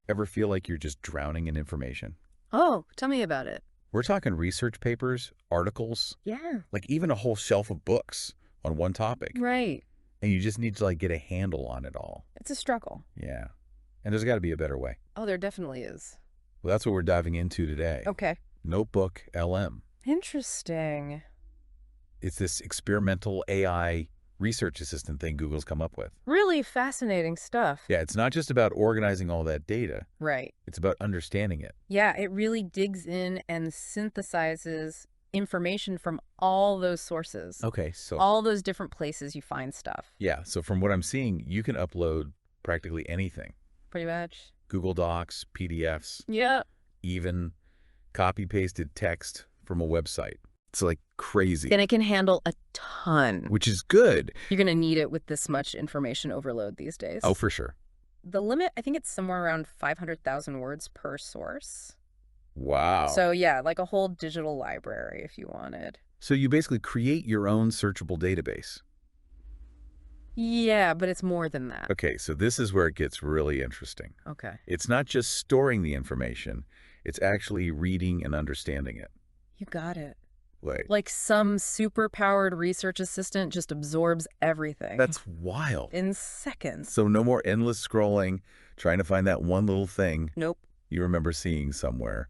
Ever feel like you're just drowning in information? Oh, tell me about it. We're talking research papers, articles, Yeah. like even a whole shelf of books on one topic. Right. And you just need to like get a handle on it all. It's a struggle. Yeah. And there's got to be a better way. Oh, there definitely is. Well, that's what we're diving into today. Okay. NotebookLM. Interesting. It's this experimental AI research assistant thing Google's come up with. Really fascinating stuff. Yeah, it's not just about organizing all that data. Right. It's about understanding it. Yeah, it really digs in and synthesizes information from all those sources. Okay, so All those different places you find stuff. yeah, so from what I'm seeing, you can upload practically anything. Pretty much. Google Docs, PDFs, Yeah. even copy-pasted text from a website. It's like crazy, And it can handle a ton. which is good. You're going to need it with this much information overload these days. Oh, for sure. The limit, I think it's somewhere around 500,000 words per source. Wow. So yeah, like a whole digital library if you wanted. So you basically create your own searchable database. Yeah, but it's more than that. Okay, so this is where it gets really interesting. Okay. It's not just storing the information, it's actually reading and understanding it. You got it. Like, Like some super-powered research assistant just absorbs everything. that's wild. in seconds. So no more endless scrolling, trying to find that one little thing Nope. you remember seeing somewhere.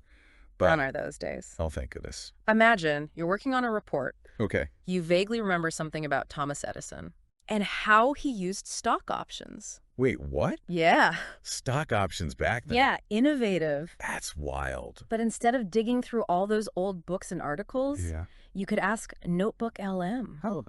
Gone But, are those days. oh, thank goodness. Imagine you're working on a report. Okay. You vaguely remember something about Thomas Edison and how he used stock options. Wait, what? Yeah. Stock options back then? Yeah, innovative. That's wild. But instead of digging through all those old books and articles, Yeah. you could ask NotebookLM. How?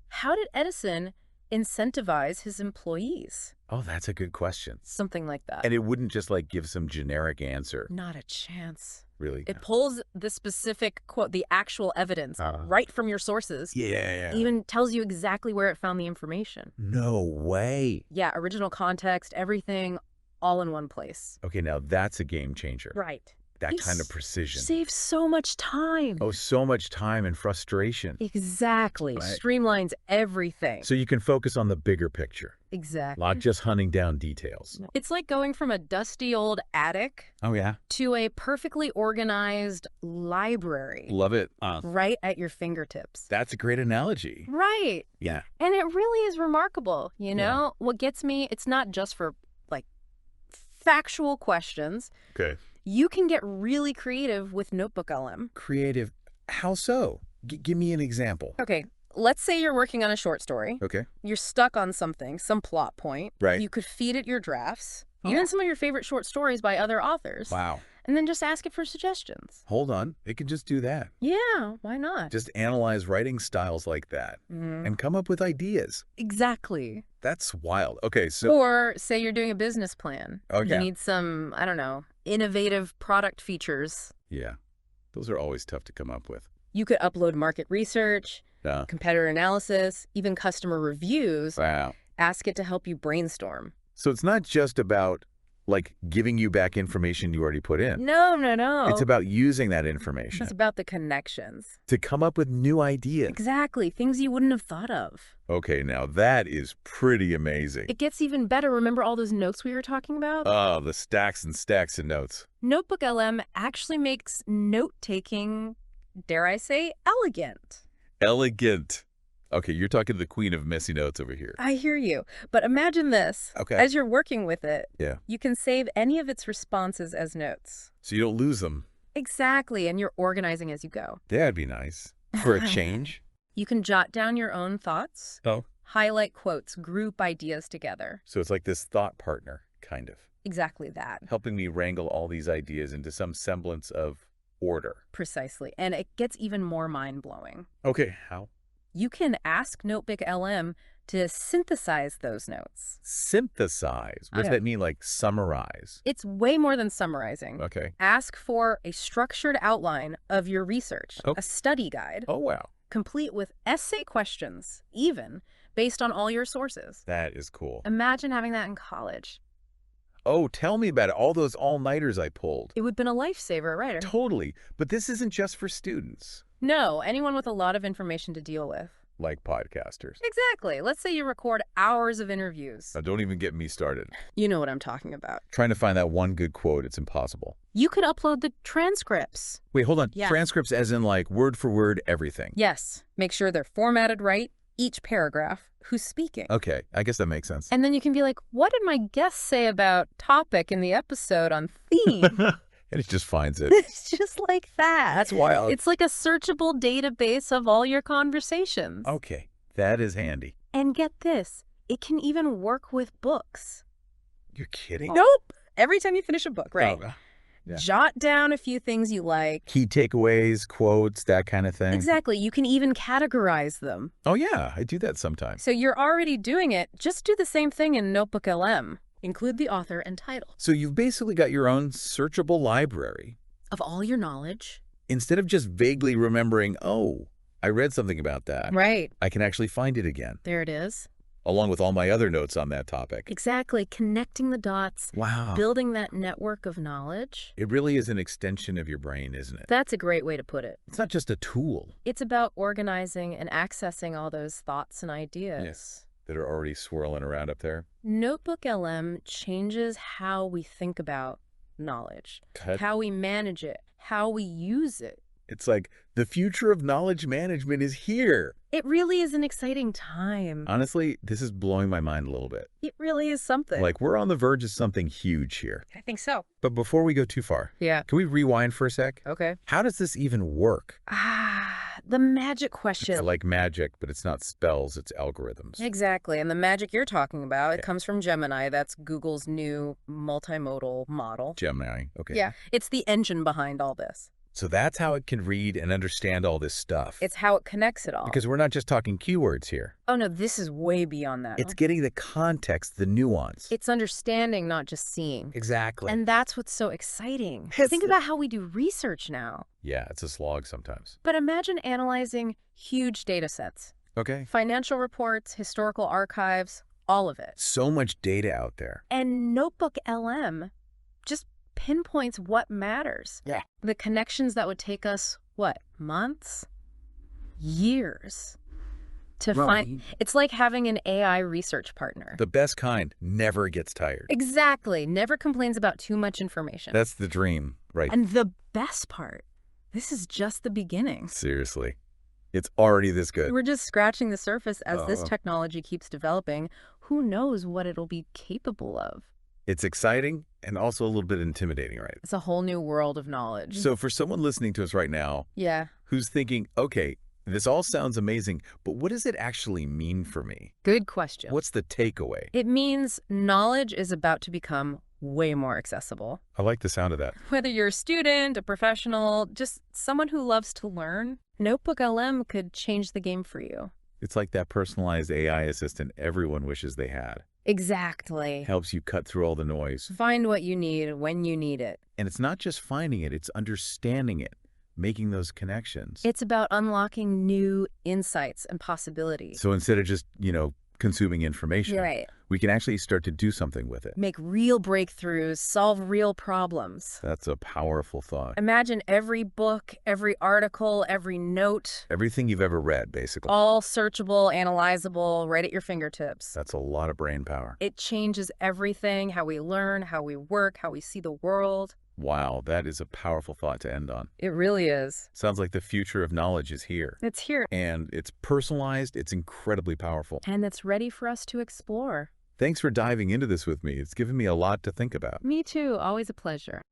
How did Edison incentivize his employees? Oh, that's a good question. Something like that. And it wouldn't just like give some generic answer, Not a chance. really. It pulls the specific quote, the actual evidence right from your sources. Yeah. Even tells you exactly where it found the information. No way. Yeah, original context, everything, all in one place. Okay, now that's a game changer. Right. That You kind of precision. Saves so much time. Oh, so much time and frustration. Exactly. Right. Streamlines everything. So you can focus on the bigger picture, Exactly. not just hunting down details. It's like going from a dusty old attic Oh, yeah? to a perfectly organized library Love it. right at your fingertips. That's a great analogy. Right. Yeah. And it really is remarkable, you Yeah. know? What gets me, it's not just for, like, factual questions. Okay. You can get really creative with NotebookLM. Creative. How so? Give me an example. Okay, let's say you're working on a short story. Okay. You're stuck on something, some plot point. Right. You could feed it your drafts, Oh. even some of your favorite short stories by other authors. Wow. And then just ask it for suggestions. Hold on. It can just do that. Yeah, why not? Just analyze writing styles like that and come up with ideas. Exactly. That's wild. Okay, so Or say you're doing a business plan. Okay. You need some, I don't know, innovative product features. yeah, those are always tough to come up with. You could upload market research, competitor analysis, even customer reviews. Wow. Ask it to help you brainstorm. So it's not just about like giving you back information you already put in. No. It's about using that information It's about the connections. to come up with new ideas. Exactly. Things you wouldn't have thought of. Okay, now that is pretty amazing. It gets even better. Remember all those notes we were talking about? Oh, the stacks and stacks of notes. NotebookLM actually makes note-taking, dare I say, elegant. Elegant. Okay, you're talking to the queen of messy notes over here. I hear you. But imagine this. Okay. As you're working with it, Yeah. you can save any of its responses as notes. So you don't lose them. Exactly. And you're organizing as you go. That'd be nice. For a change. You can jot down your own thoughts, Oh. highlight quotes, group ideas together. So it's like this thought partner, kind of, Exactly that. helping me wrangle all these ideas into some semblance of order. Precisely. And it gets even more mind-blowing. Okay, how? You can ask NotebookLM to synthesize those notes. Synthesize. What does Yeah. that mean, like summarize? It's way more than summarizing. Okay. Ask for a structured outline of your research, Oh. a study guide, Oh, wow. complete with essay questions, even based on all your sources. That is cool. Imagine having that in college. Oh, tell me about it. All those all-nighters I pulled. It would have been a lifesaver, right? Totally. But this isn't just for students. No, anyone with a lot of information to deal with. like podcasters. Exactly. Let's say you record hours of interviews. Now, don't even get me started. You know what I'm talking about. Trying to find that one good quote, it's impossible. You could upload the transcripts. Wait, hold on. Yeah. Transcripts as in like word for word everything. Yes. Make sure they're formatted right, each paragraph, who's speaking. Okay, I guess that makes sense. And then you can be like, what did my guest say about topic in the episode on theme? And it just finds it. It's just like that. That's wild. It's like a searchable database of all your conversations. Okay, that is handy. And get this, it can even work with books. You're kidding? Nope. Every time you finish a book, right? Oh, yeah. Jot down a few things you like. Key takeaways, quotes, that kind of thing. Exactly. You can even categorize them. Oh, yeah, I do that sometimes. So you're already doing it. Just do the same thing in NotebookLM. Include the author and title. So you've basically got your own searchable library. Of all your knowledge. Instead of just vaguely remembering, oh, I read something about that. Right. I can actually find it again, There it is. along with all my other notes on that topic. Exactly. Connecting the dots. Wow. Building that network of knowledge. It really is an extension of your brain, isn't it? That's a great way to put it. It's not just a tool. It's about organizing and accessing all those thoughts and ideas. Yes. That are already swirling around up there. NotebookLM changes how we think about knowledge, Cut. how we manage it, how we use it. It's like the future of knowledge management is here. It really is an exciting time. Honestly, this is blowing my mind a little bit. It really is something. Like we're on the verge of something huge here. I think so. But before we go too far, Yeah. can we rewind for a sec? Okay. How does this even work? The magic question. I like magic, but it's not spells, it's algorithms. Exactly. And the magic you're talking about, it comes from Gemini. That's Google's new multimodal model. Gemini. Okay. Yeah. It's the engine behind all this. So that's how it can read and understand all this stuff. It's how it connects it all. Because we're not just talking keywords here. Oh, no, this is way beyond that. It's getting the context, the nuance. It's understanding, not just seeing. Exactly. And that's what's so exciting. It's Think the- about how we do research now. Yeah, it's a slog sometimes. But imagine analyzing huge data sets. Okay. Financial reports, historical archives, all of it. So much data out there. And NotebookLM just pinpoints what matters. Yeah. The connections that would take us, what, months? Years to Well, find. It's like having an AI research partner. The best kind never gets tired. Exactly. Never complains about too much information. That's the dream, right? And the best part, this is just the beginning. Seriously. It's already this good. We're just scratching the surface as this Oh. technology keeps developing. Who knows what it'll be capable of? It's exciting and also a little bit intimidating, right? It's a whole new world of knowledge. So for someone listening to us right now Yeah. who's thinking, okay, this all sounds amazing, but what does it actually mean for me? Good question. What's the takeaway? It means knowledge is about to become way more accessible. I like the sound of that. Whether you're a student, a professional, just someone who loves to learn, NotebookLM could change the game for you. It's like that personalized AI assistant everyone wishes they had. Exactly. Helps you cut through all the noise. Find what you need when you need it. And it's not just finding it, it's understanding it, making those connections. It's about unlocking new insights and possibilities. So instead of just, consuming information, You're right. we can actually start to do something with it. Make real breakthroughs, solve real problems. That's a powerful thought. Imagine every book, every article, every note, Everything you've ever read, basically. all searchable, analyzable, right at your fingertips. That's a lot of brain power. It changes everything, how we learn, how we work, how we see the world. Wow, that is a powerful thought to end on. It really is. Sounds like the future of knowledge is here. It's here. And it's personalized, it's incredibly powerful. And it's ready for us to explore. Thanks for diving into this with me. It's given me a lot to think about. Me too. Always a pleasure.